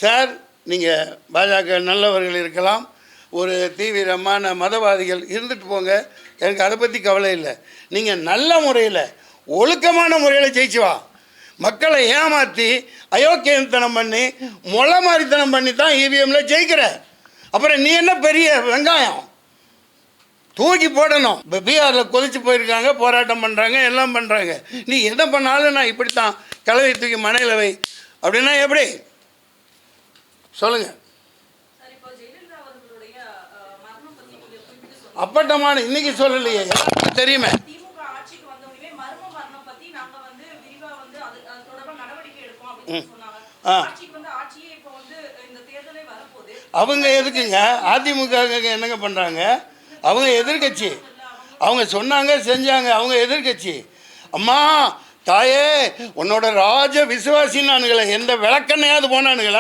Sir, நீங்கள் பாஜக நல்லவர்கள் இருக்கலாம், ஒரு தீவிரமான மதவாதிகள் இருந்துட்டு போங்க, எனக்கு அதை பற்றி கவலை இல்லை. நீங்கள் நல்ல முறையில் ஒழுக்கமான முறையில் ஜெயிச்சு வா. மக்களை ஏமாற்றி அயோக்கியத்தனம் பண்ணி மொளை மாதிரித்தனம் பண்ணி தான் இவிஎம்மில் ஜெயிக்கிற. அப்புறம் நீ என்ன பெரிய வெங்காயம்? தூக்கி போடணும். இப்போ பீகாரில் கொதிச்சு போயிருக்காங்க, போராட்டம் பண்ணுறாங்க, எல்லாம் பண்ணுறாங்க. நீ எதை பண்ணாலும் நான் இப்படித்தான் கலவை தூக்கி மனையில் வை அப்படின்னா எப்படி சொல்லுங்கள்? அப்பட்டமான இன்னைக்கு சொல்லலையே, எல்லாருக்கும் தெரியுமே. அவங்க எதுக்குங்க அதிமுக என்னங்க பண்ணுறாங்க? அவங்க எதிர்கட்சி. அவங்க சொன்னாங்க, செஞ்சாங்க. அவங்க எதிர்கட்சி. அம்மா தாயே, உன்னோட ராஜ விசுவாசின்னானுங்களே, எந்த விளக்கண்ணையாவது போனானுங்களா?